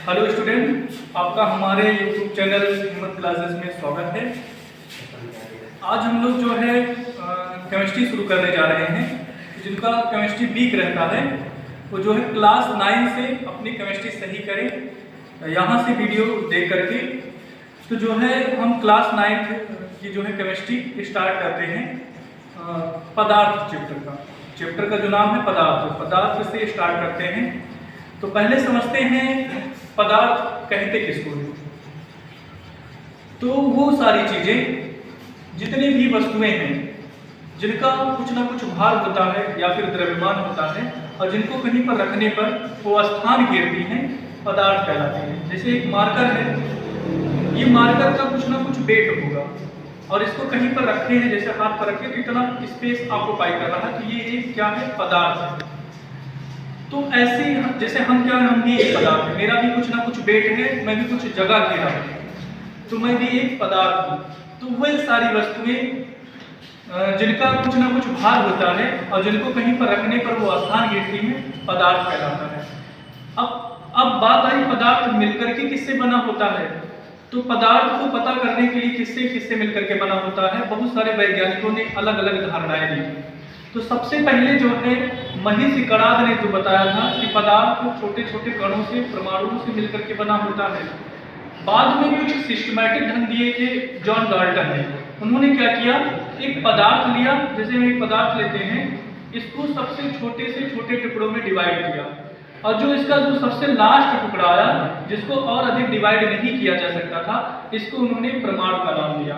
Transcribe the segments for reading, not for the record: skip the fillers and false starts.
Hello student, आपका हमारे YouTube channel हिम्मत क्लासेस में स्वागत है। आज हम लोग जो है केमिस्ट्री शुरू करने जा रहे हैं। जिनका केमिस्ट्री वीक रहता है वो जो है क्लास 9 से अपनी केमिस्ट्री सही करें। यहाँ से वीडियो देख करके तो जो है हम क्लास 9 की जो है केमिस्ट्री स्टार्ट करते हैं पदार्थ चैप्टर का जो नाम है पदार्थ से स्टार्ट करते हैं। तो पहले समझते हैं पदार्थ कहते किसको हैं। तो वो सारी चीजें जितनी भी वस्तुएं हैं जिनका कुछ ना कुछ भार होता है या फिर द्रव्यमान होता है और जिनको कहीं पर रखने पर वो स्थान घेरती हैं, पदार्थ कहलाते हैं। जैसे एक मार्कर है, ये मार्कर का कुछ ना कुछ वेट होगा और इसको कहीं पर रखे हैं, जैसे हाथ पर रखे तो इतना स्पेस ऑक्युपाई कर रहा है, तो ये एक क्या है, पदार्थ है। तो ऐसे जैसे हम क्या है, हम भी एक पदार्थ है, मेरा भी कुछ ना कुछ वेट है, मैं भी कुछ जगह घेरा हूँ, तो मैं भी एक पदार्थ हूँ। तो वह सारी वस्तुएं जिनका कुछ ना कुछ भार होता है और जिनको कहीं पर रखने पर वो स्थान घेरती है, पदार्थ कहलाता है। अब बात आई पदार्थ मिलकर के किससे बना होता है। तो पदार्थ को पता करने के लिए किससे मिलकर के बना होता है, बहुत सारे वैज्ञानिकों ने अलग अलग धारणाएं दी। तो सबसे पहले जो है महिषी कणाद ने जो बताया था कि पदार्थ छोटे छोटे कणों से, परमाणुओं से मिलकर के बना होता है। बाद में कुछ सिस्टमैटिक ढंग दिए थे जॉन डाल्टन ने। उन्होंने क्या किया, एक पदार्थ लिया, जैसे हम एक पदार्थ लेते हैं, इसको सबसे छोटे से छोटे टुकड़ों में डिवाइड किया और जो इसका जो सबसे लास्ट टुकड़ा आया जिसको और अधिक डिवाइड नहीं किया जा सकता था, इसको उन्होंने परमाणु का नाम दिया।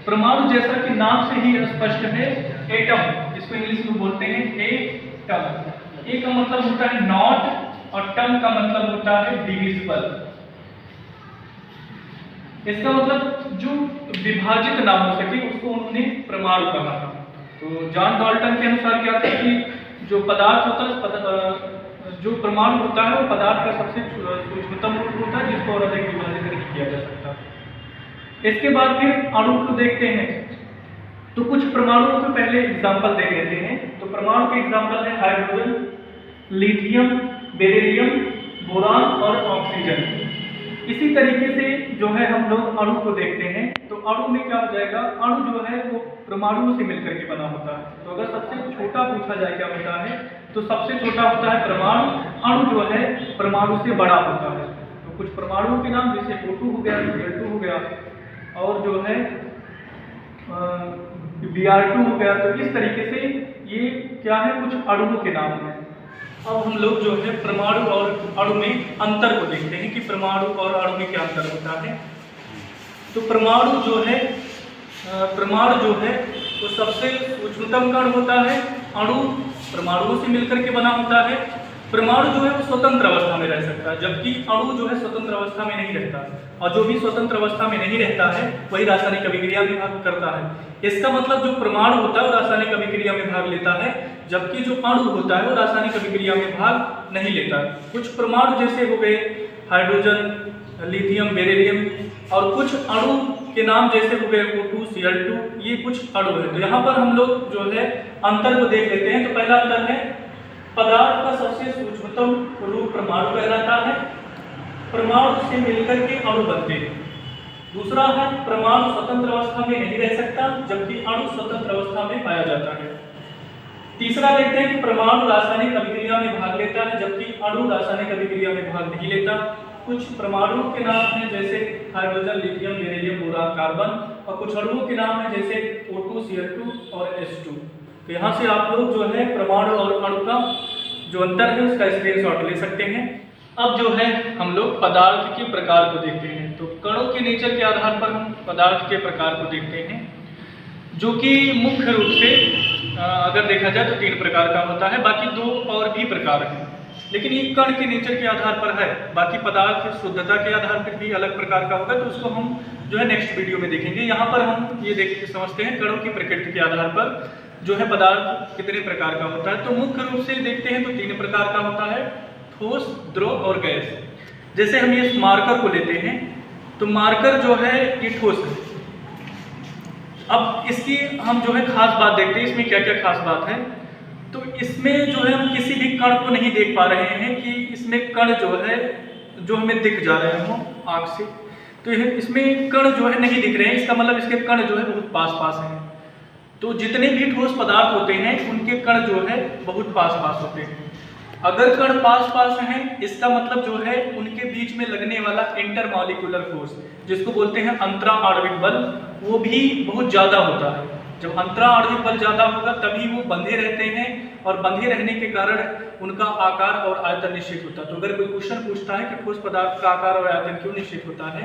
परमाणु जैसा कि नाम से ही स्पष्ट है, एटम, इसको इंग्लिश में बोलते हैं एटम। ए का मतलब होता है नॉट और टम का मतलब होता है डिविजिबल। इसका मतलब जो विभाजित ना हो सके उसको उन्होंने परमाणु कहा था। तो जॉन डाल्टन के अनुसार क्या था कि जो पदार्थ होता है, जो परमाणु होता है वो पदार्थ का सबसे सूक्ष्मतम रूप होता है जिसको और अधिक विभाजित नहीं किया जा सकता। इसके बाद फिर अणु को देखते हैं। तो कुछ परमाणुओं के पहले एग्जाम्पल देख लेते हैं। तो परमाणु के एग्जाम्पल है हाइड्रोजन, लिथियम, बेरिलियम, बोरान और ऑक्सीजन। इसी तरीके से जो है हम लोग अणु को देखते हैं। तो अणु में क्या हो जाएगा, अणु जो है वो परमाणुओं से मिलकर के बना होता है। तो अगर सबसे छोटा पूछा जाए क्या होता है, तो सबसे छोटा होता है परमाणु। अणु जो है परमाणु से बड़ा होता है। तो कुछ परमाणुओं के नाम जैसे O2 हो गया, Cl2 हो गया और जो है Br2 हो गया। तो इस तरीके से ये क्या है, कुछ अणुओं के नाम हैं। अब हम लोग जो है परमाणु और अणु में अंतर को देखते हैं कि परमाणु और अणु में क्या अंतर होता है। तो परमाणु जो है वो सबसे सूक्ष्मतम कण होता है। अणु परमाणुओं से मिलकर के बना होता है। परमाणु जो है वो स्वतंत्र अवस्था में रह सकता है, जबकि अणु जो है स्वतंत्र अवस्था में नहीं रहता। और जो भी स्वतंत्र अवस्था में नहीं रहता है वही रासायनिक अभिक्रिया में भाग करता है। इसका मतलब जो परमाणु होता है वो रासायनिक अभिक्रिया में भाग लेता है, जबकि जो अणु होता है वो रासायनिक अभिक्रिया में भाग नहीं लेता। कुछ परमाणु जैसे हो गए हाइड्रोजन, लिथियम, बेरिलियम, और कुछ अणु के नाम जैसे हो गए O2, Cl2, ये कुछ अणु है। तो यहाँ पर हम लोग जो है अंतर को देख लेते हैं। तो पहला अंतर है पदार्थ का सबसे सूक्ष्मतम रूप परमाणु कहलाता है। परमाणु से मिलकर के अणु बनते हैं। दूसरा है परमाणु स्वतंत्र अवस्था में नहीं रह सकता, जबकि अणु स्वतंत्र अवस्था में पाया जाता है। तीसरा देखते हैं कि परमाणु रासायनिक अभिक्रिया में भाग लेता है, जबकि अणु रासायनिक अभिक्रिया में भाग नहीं लेता। कुछ परमाणुओं के नाम हैं जैसे hydrogen, lithium, beryllium, boron, carbon, और कुछ अणुओं के नाम हैं जैसे O2, Cl2 और H2। तो यहाँ से आप लोग जो है परमाणु और अणु का जो अंतर है उसका स्क्रीनशॉट ले सकते हैं। अब जो है हम लोग पदार्थ के प्रकार को देखते हैं। तो कणों के नेचर के आधार पर हम पदार्थ के प्रकार को देखते हैं, जो कि मुख्य रूप से अगर देखा जाए तो 3 प्रकार का होता है। बाकी 2 और भी प्रकार हैं, लेकिन ये कण के नेचर के आधार पर है। बाकी पदार्थ शुद्धता के आधार पर भी अलग प्रकार का होगा, तो उसको हम जो है नेक्स्ट वीडियो में देखेंगे। यहाँ पर हम ये देख समझते हैं कणों की प्रकृति के आधार पर जो है पदार्थ कितने प्रकार का होता है। तो मुख्य रूप से देखते हैं तो 3 प्रकार का होता है, ठोस, द्रव और गैस। जैसे हम ये मार्कर को लेते हैं, तो मार्कर जो है ये ठोस है। अब इसकी हम जो है खास बात देखते हैं, इसमें क्या क्या खास बात है। तो इसमें जो है हम किसी भी कण को नहीं देख पा रहे हैं कि इसमें कण जो है जो हमें दिख जा रहे हों आँख से, तो इसमें कण जो है नहीं दिख रहे हैं, इसका मतलब इसके कण जो है बहुत पास पास हैं। तो जितने भी ठोस पदार्थ होते हैं उनके कण जो है बहुत पास पास होते हैं। अगर कण पास पास हैं इसका मतलब जो है उनके बीच में लगने वाला इंटरमॉलिक्यूलर फोर्स, जिसको बोलते हैं अंतरा आणविक बल, वो भी बहुत ज़्यादा होता है। जब अंतरा आणविक बल ज़्यादा होगा तभी वो बंधे रहते हैं, और बंधे रहने के कारण उनका आकार और आयतन निश्चित होता है। तो अगर कोई क्वेश्चन पूछता है कि ठोस पदार्थ का आकार और आयतन क्यों निश्चित होता है,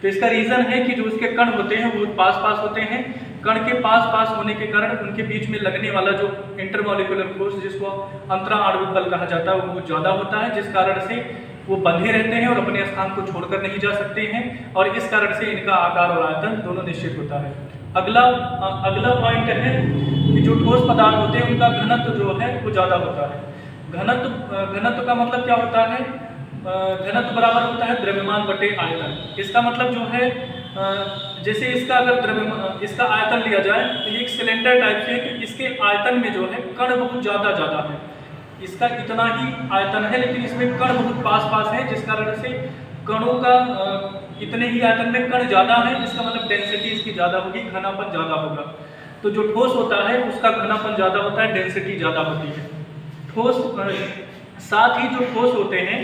तो इसका रीज़न है कि जो उसके कण होते हैं वो पास पास होते हैं। कण के पास पास होने के कारण उनके बीच में लगने वाला जो इंटरमॉलिक्यूलर फोर्स, जिसको अंतरा आणविक बल कहा जाता है, वो बहुत ज़्यादा होता है, जिस कारण से वो बंधे रहते हैं और अपने स्थान को छोड़कर नहीं जा सकते हैं, और इस कारण से इनका आकार और आयतन दोनों निश्चित होता है। अगला पॉइंट है कि जो ठोस पदार्थ होते हैं उनका घनत्व जो है वो ज़्यादा होता है। घनत्व का मतलब क्या होता है? घनत्व बराबर होता है द्रव्यमान बटे आयतन। इसका मतलब जो है जैसे इसका अगर इसका आयतन लिया जाए तो ये एक सिलेंडर टाइप से है कि इसके आयतन में जो है कण बहुत ज़्यादा है। इसका इतना ही आयतन है लेकिन इसमें कण बहुत पास पास है, जिस कारण से कणों का इतने ही आयतन में कण ज़्यादा है, इसका मतलब डेंसिटी इसकी ज़्यादा होगी, घनापन ज़्यादा होगा। तो जो ठोस होता है उसका घनापन ज़्यादा होता है, डेंसिटी ज़्यादा होती है। साथ ही जो ठोस होते हैं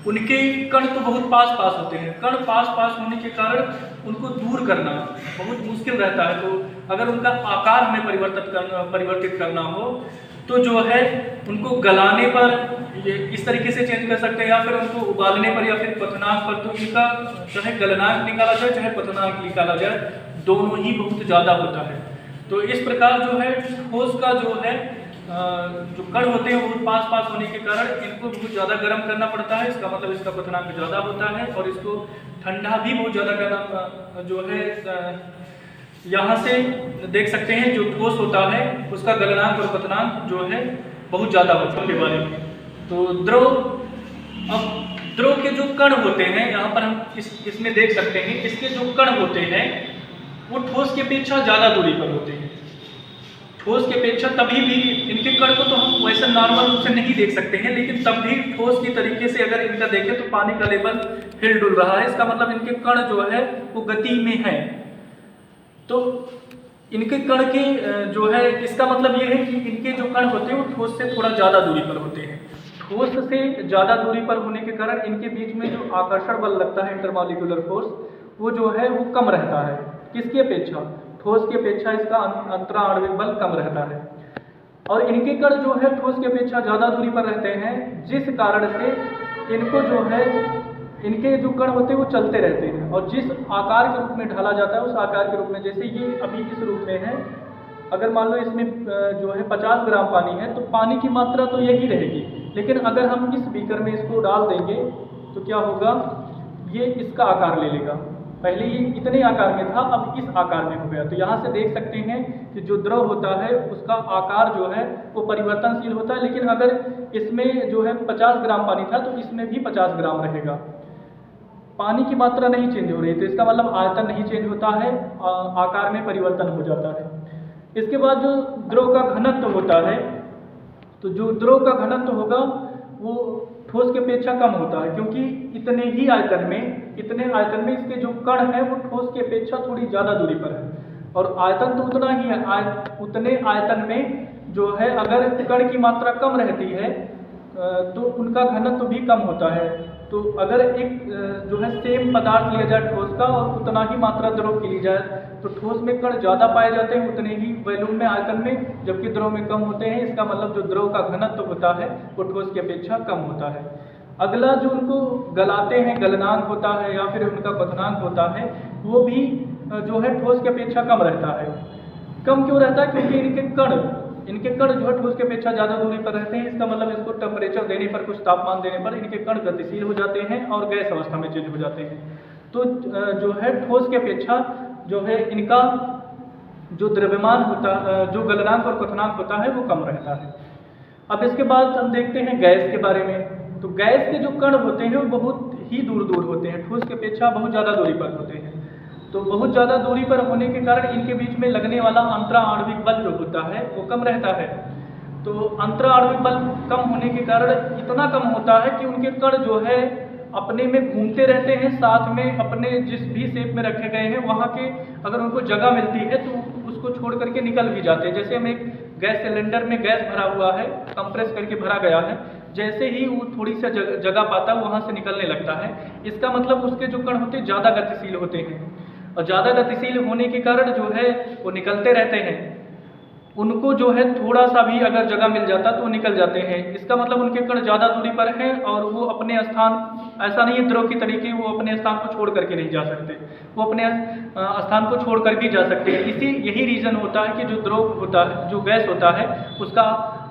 उनके कण तो बहुत पास पास होते हैं। कण पास पास होने के कारण उनको दूर करना बहुत मुश्किल रहता है। तो अगर उनका आकार हमें परिवर्तित करना हो तो जो है उनको गलाने पर ये इस तरीके से चेंज कर सकते हैं, या फिर उनको उबालने पर या फिर क्वथनांक पर। तो इनका चाहे गलनांक निकाला जाए चाहे क्वथनांक निकाला जाए, दोनों ही बहुत ज़्यादा होता है। तो इस प्रकार जो है ठोस का जो है जो कण होते हैं वो पास पास होने के कारण इनको बहुत ज़्यादा गर्म करना पड़ता है। इसका मतलब इसका क्वथनांक ज़्यादा होता है, और इसको ठंडा भी बहुत ज़्यादा करना जो है यहाँ से देख सकते हैं। जो ठोस होता है उसका गलनांक और क्वथनांक जो है बहुत ज़्यादा होता है के बारे में। तो द्रव के जो कण होते हैं यहाँ पर हम इसमें देख सकते हैं, इसके जो कण होते हैं वो ठोस की अपेक्षा ज़्यादा दूरी पर होते हैं। ठोस की अपेक्षा तभी भी इनके कण को तो हम वैसे नॉर्मल रूप से नहीं देख सकते हैं, लेकिन तब भी ठोस की तरीके से अगर इनका देखें तो पानी का लेवल हिल डुल रहा है, इसका मतलब इनके कण जो है वो गति में है। तो इनके कण के जो है इसका मतलब ये है कि इनके जो कण होते हैं वो ठोस से थोड़ा ज़्यादा दूरी पर होते हैं। ठोस से ज़्यादा दूरी पर होने के कारण इनके बीच में जो आकर्षण बल लगता है इंटरमॉलिक्यूलर फोर्स, वो जो है वो कम रहता है। किसकी अपेक्षा? ठोस की अपेक्षा इसका अंतरा आणविक बल कम रहता है। और इनके कण जो है ठोस की अपेक्षा ज़्यादा दूरी पर रहते हैं, जिस कारण से इनको जो है इनके जो कण होते हैं वो चलते रहते हैं, और जिस आकार के रूप में ढाला जाता है उस आकार के रूप में, जैसे ये अभी इस रूप में है, अगर मान लो इसमें जो है 50 ग्राम पानी है तो पानी की मात्रा तो यही रहेगी, लेकिन अगर हम इस बीकर में इसको डाल देंगे तो क्या होगा, ये इसका आकार ले लेगा। पहले ये इतने आकार में था, अब इस आकार में हो गया। तो यहाँ से देख सकते हैं कि जो द्रव होता है उसका आकार जो है वो परिवर्तनशील होता है, लेकिन अगर इसमें जो है 50 ग्राम पानी था तो इसमें भी 50 ग्राम रहेगा। पानी की मात्रा नहीं चेंज हो रही, तो इसका मतलब आयतन नहीं चेंज होता है, आकार में परिवर्तन हो जाता है। इसके बाद जो द्रव का घनत्व होता है, तो जो द्रव का घनत्व होगा वो ठोस की अपेक्षा कम होता है, क्योंकि इतने आयतन में इसके जो कण है वो ठोस की अपेक्षा थोड़ी ज़्यादा दूरी पर है, और आयतन तो उतना ही है। उतने आयतन में जो है अगर कण की मात्रा कम रहती है तो उनका घनत्व भी कम होता है। तो अगर एक जो है सेम पदार्थ लिया जाए ठोस का और उतना ही मात्रा द्रव की ली जाए, तो ठोस में कण ज़्यादा पाए जाते हैं उतने ही वॉल्यूम में, आयतन में, जबकि द्रव में कम होते हैं। इसका मतलब जो द्रव का घनत्व होता है वो ठोस की अपेक्षा कम होता है। अगला जो उनको गलाते हैं, गलनांक होता है या फिर उनका क्वथनांक होता है, वो भी जो है ठोस की अपेक्षा कम रहता है। कम क्यों रहता है? क्योंकि इनके कण जो है ठोस की अपेक्षा ज़्यादा दूरी पर रहते हैं। इसका मतलब इसको टेम्परेचर देने पर, कुछ तापमान देने पर इनके कण गतिशील हो जाते हैं और गैस अवस्था में चेंज हो जाते हैं। तो जो है ठोस की अपेक्षा जो है इनका जो द्रव्यमान होता, जो गलनांक और क्वथनांक होता है वो कम रहता है। अब इसके बाद हम देखते हैं गैस के बारे में। तो गैस के जो कण होते हैं वो बहुत ही दूर होते हैं, ठोस की अपेक्षा बहुत ज़्यादा दूरी पर होते हैं। तो बहुत ज़्यादा दूरी पर होने के कारण इनके बीच में लगने वाला अंतरा आणविक बल जो होता है वो कम रहता है। तो अंतरा आणविक बल कम होने के कारण इतना कम होता है कि उनके कण जो है अपने में घूमते रहते हैं, साथ में अपने जिस भी शेप में रखे गए हैं वहाँ के अगर उनको जगह मिलती है तो उसको छोड़ करके निकल भी जाते हैं। जैसे हम एक गैस सिलेंडर में गैस भरा हुआ है, कंप्रेस करके भरा गया है, जैसे ही वो थोड़ी सा जगह पाता है वहाँ से निकलने लगता है। इसका मतलब उसके जो कण होते हैं ज़्यादा गतिशील होते हैं, और ज़्यादा गतिशील होने के कारण जो है वो निकलते रहते हैं। उनको जो है थोड़ा सा भी अगर जगह मिल जाता तो वो निकल जाते हैं। इसका मतलब उनके कण ज़्यादा दूरी पर हैं और वो अपने स्थान, ऐसा नहीं है द्रव की तरीके वो अपने स्थान को छोड़ करके नहीं जा सकते, वो अपने स्थान को छोड़ कर भी जा सकते हैं। यही रीज़न होता है कि जो द्रव होता है, जो गैस होता है, उसका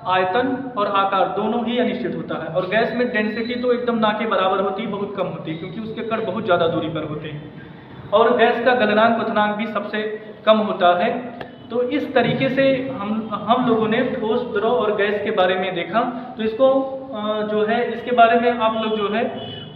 आयतन और आकार दोनों ही अनिश्चित होता है। और गैस में डेंसिटी तो एकदम ना के बराबर होती है, बहुत कम होती है, क्योंकि उसके कण बहुत ज़्यादा दूरी पर होते हैं। और गैस का गलनांक क्वथनांक भी सबसे कम होता है। तो इस तरीके से हम लोगों ने ठोस, द्रव और गैस के बारे में देखा। तो इसको जो है इसके बारे में आप लोग जो है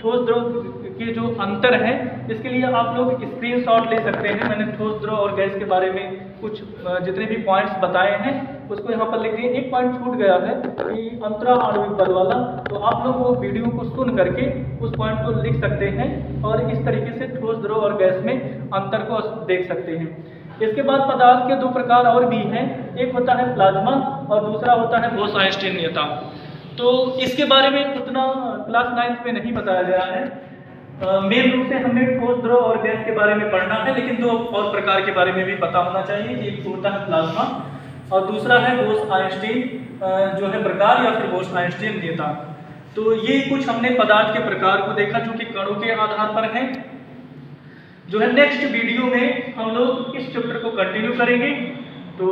ठोस द्रव के जो अंतर है इसके लिए आप लोग स्क्रीनशॉट ले सकते हैं। मैंने ठोस, द्रव और गैस के बारे में कुछ जितने भी पॉइंट्स बताए हैं उसको यहाँ पर लिख दिए। एक पॉइंट छूट गया है कि अंतरा आणविक बल वाला, तो आप लोग वो वीडियो को सुन करके उस पॉइंट को लिख सकते हैं और इस तरीके से ठोस, द्रव और गैस में अंतर को देख सकते हैं। इसके बाद पदार्थ के दो प्रकार और भी हैं, एक होता है प्लाज्मा और दूसरा होता है बोस-आइंस्टीन नियतांक। तो इसके बारे में उतना क्लास 9th में नहीं बताया गया है। मेन रूप से हमें ठोस, द्रव और गैस के बारे में पढ़ना है, लेकिन दो और प्रकार के बारे में भी पता होना चाहिए। एक होता है प्लाज्मा और दूसरा है बोस-आइंस्टीन जो है प्रकार या फिर बोस-आइंस्टीन नियतांक। तो ये कुछ हमने पदार्थ के प्रकार को देखा जो कि कणों के आधार पर हैं। जो है नेक्स्ट वीडियो में हम लोग इस चैप्टर को कंटिन्यू करेंगे। तो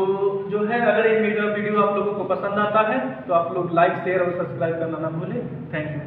जो है अगर ये वीडियो आप लोगों को पसंद आता है तो आप लोग लाइक, शेयर और सब्सक्राइब करना ना भूलें। Thank you.